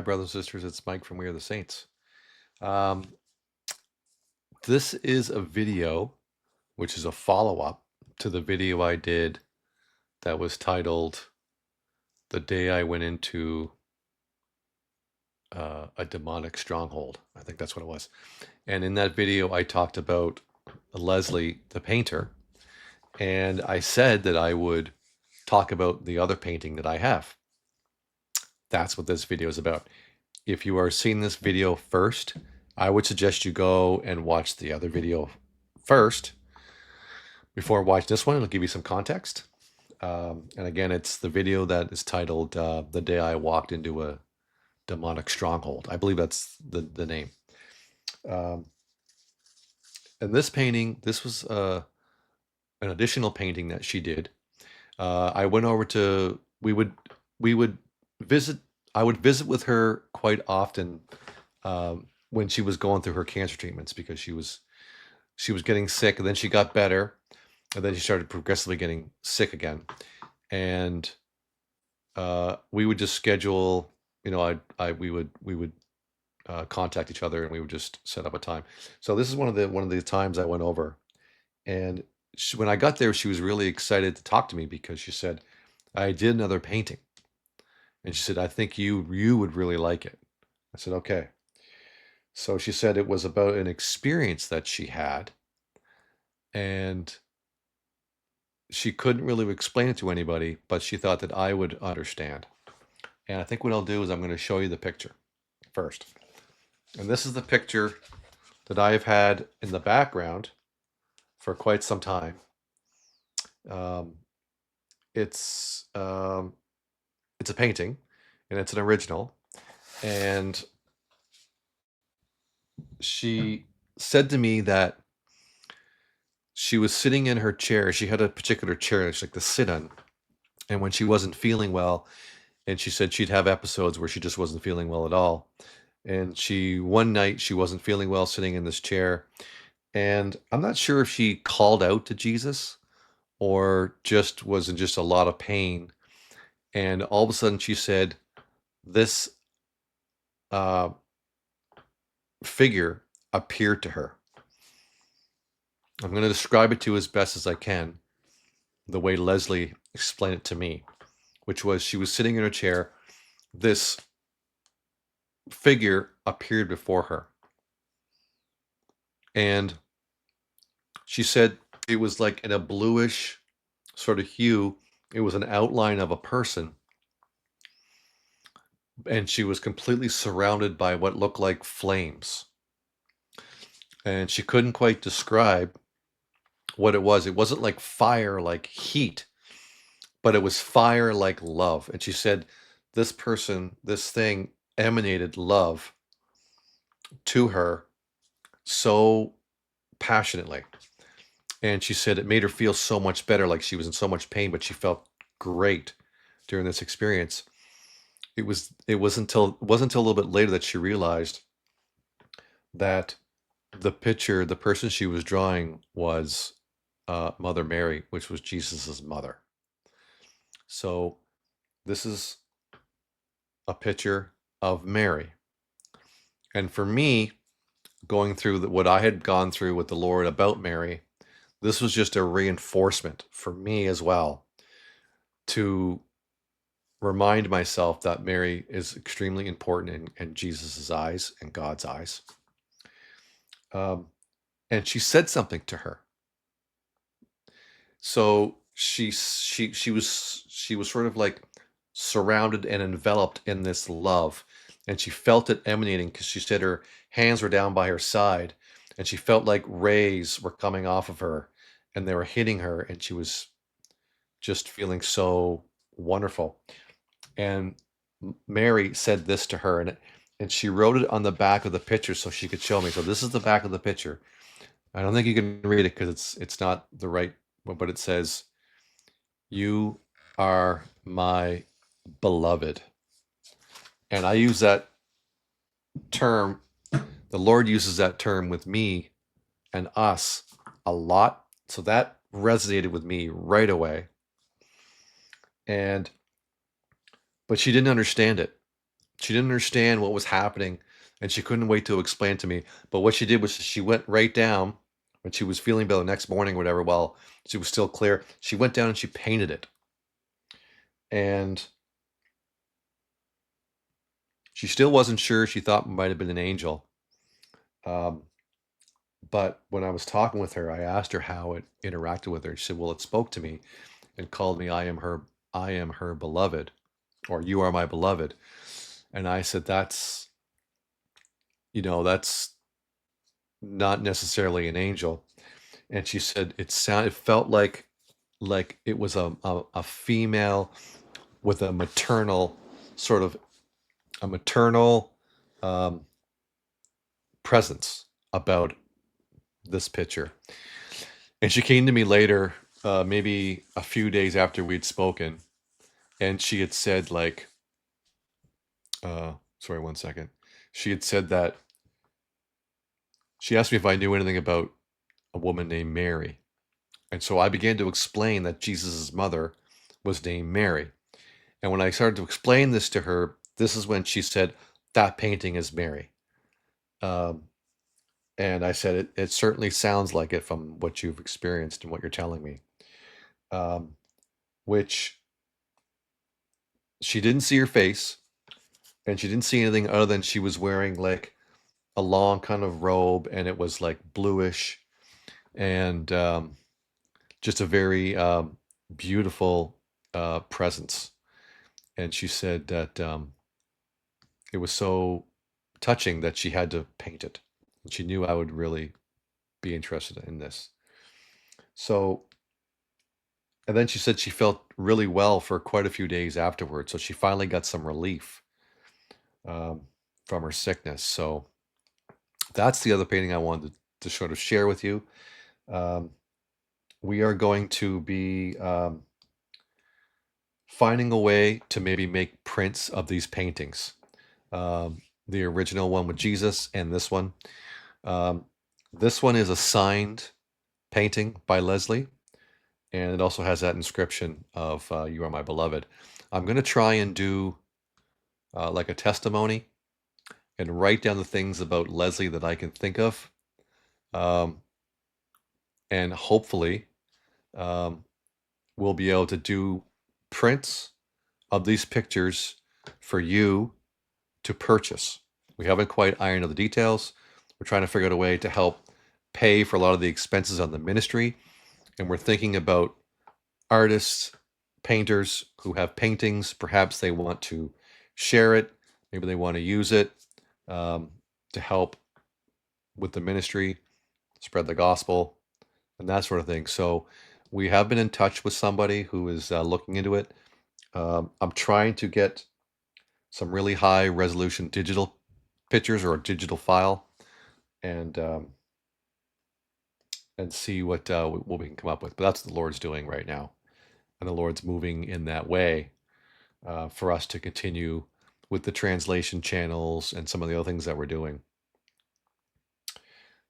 brothers and sisters. It's Mike from We Are the Saints. Um, this is a video, which is a follow-up to the video I did that was titled "The Day I Went Into a Demonic Stronghold." I think that's what it was. And in that video, I talked about Leslie, the painter, and I said that I would talk about the other painting that I have. That's what this video is about. If you are seeing this video first, I would suggest you go and watch the other video first before watching this one. It'll give you some context. And again, it's the video that is titled "The Day I Walked Into a Demonic Stronghold." I believe that's the name. Um, and this painting, this was an additional painting that she did. I went over to, we would visit, I would visit with her quite often when she was going through her cancer treatments, because she was getting sick, and then she got better, and then she started progressively getting sick again. And we would just schedule, we would contact each other, and we would just set up a time. So this is one of the times I went over, and when I got there, she was really excited to talk to me because she said, "I did another painting," and she said, "I think you would really like it." I said, "Okay." So she said it was about an experience that she had, and she couldn't really explain it to anybody, but she thought that I would understand. And I think what I'll do is I'm going to show you the picture first. And this is the picture that I've had in the background for quite some time. It's a painting, and it's an original. And she said to me that she was sitting in her chair. She had a particular chair she liked to sit on. And when she wasn't feeling well, and she said she'd have episodes where she just wasn't feeling well at all. And one night she wasn't feeling well sitting in this chair. And I'm not sure if she called out to Jesus or just was in just a lot of pain. And all of a sudden she said, this figure appeared to her. I'm going to describe it to you as best as I can, the way Leslie explained it to me, which was she was sitting in her chair. This figure appeared before her. And she said it was like in a bluish sort of hue. It was an outline of a person. And she was completely surrounded by what looked like flames. And she couldn't quite describe what it was. It wasn't like fire, like heat, but it was fire like love. And she said this thing emanated love to her so passionately. And she said it made her feel so much better, like she was in so much pain, but she felt great during this experience. It wasn't until a little bit later that she realized that the person she was drawing was Mother Mary, which was Jesus's mother. So this is a picture of Mary. And for me, going through what I had gone through with the Lord about Mary, this was just a reinforcement for me as well, to remind myself that Mary is extremely important in Jesus's eyes and God's eyes. And she said something to her. So she was sort of like surrounded and enveloped in this love, and she felt it emanating, because she said her hands were down by her side, and she felt like rays were coming off of her, and they were hitting her, and she was just feeling so wonderful. And Mary said this to her, and she wrote it on the back of the picture so she could show me. So this is the back of the picture. I don't think you can read it because it's not the right one, but it says, "You are my beloved." And I use that term, the Lord uses that term with me and us a lot. So that resonated with me right away. But she didn't understand it. She didn't understand what was happening, and she couldn't wait to explain it to me. But what she did was she went right down when she was feeling better the next morning or whatever, while she was still clear. She went down and she painted it. And she still wasn't sure. She thought it might have been an angel. Um, but when I was talking with her, I asked her how it interacted with her. She said, "Well, it spoke to me and called me, I am her beloved, or you are my beloved." And I said, that's not necessarily an angel. And she said it felt like it was a female with a maternal sort of a maternal um, presence about this picture. And she came to me later, maybe a few days after we'd spoken, and she had said sorry, one second. She had said that she asked me if I knew anything about a woman named Mary. And so I began to explain that Jesus' mother was named Mary. And when I started to explain this to her, this is when she said, "That painting is Mary." Um, and I said, it certainly sounds like it from what you've experienced and what you're telling me. Um, which she didn't see her face, and she didn't see anything other than she was wearing like a long kind of robe, and it was like bluish, and just a very beautiful presence. And she said that it was so touching that she had to paint it. And she knew I would really be interested in this. So, and then she said she felt really well for quite a few days afterwards. So she finally got some relief um, from her sickness. So that's the other painting I wanted to sort of share with you. Um, we are going to be finding a way to maybe make prints of these paintings. The original one with Jesus and this one. Um, this one is a signed painting by Leslie, and it also has that inscription of "You are my beloved." I'm going to try and do like a testimony and write down the things about Leslie that I can think of, um, and hopefully um, we'll be able to do prints of these pictures for you to purchase. We haven't quite ironed out the details. We're trying to figure out a way to help pay for a lot of the expenses on the ministry. And we're thinking about artists, painters who have paintings. Perhaps they want to share it. Maybe they want to use it to help with the ministry, spread the gospel, and that sort of thing. So we have been in touch with somebody who is looking into it. I'm trying to get some really high resolution digital pictures or a digital file, and see what we can come up with. But that's what the Lord's doing right now, and the Lord's moving in that way for us to continue with the translation channels and some of the other things that we're doing.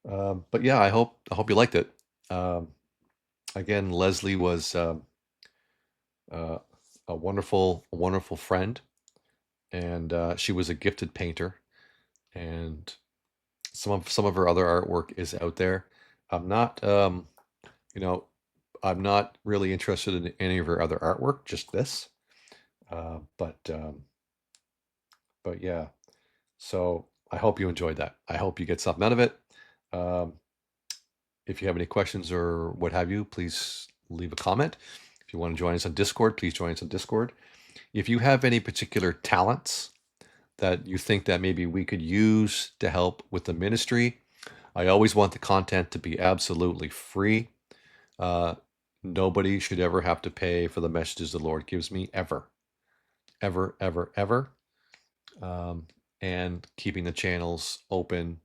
But yeah, I hope you liked it. Um, again, Leslie was uh, a wonderful friend, and she was a gifted painter, and some of her other artwork is out there. I'm not, you know, I'm not really interested in any of her other artwork, just this. Uh, but um, but yeah, so I hope you enjoyed that. I hope you get something out of it. Um, if you have any questions or what have you, please leave a comment. If you want to join us on Discord, please join us on Discord. If you have any particular talents that you think that maybe we could use to help with the ministry, I always want the content to be absolutely free. Uh, Nobody should ever have to pay for the messages the Lord gives me, ever, ever, ever, ever. Um, and keeping the channels open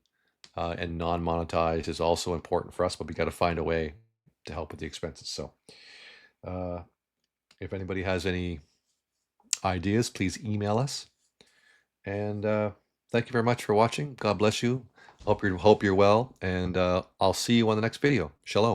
and non-monetized is also important for us, but we got to find a way to help with the expenses. So uh, if anybody has any ideas, please email us. And thank you very much for watching. God bless you. Hope you're well, and I'll see you on the next video. Shalom.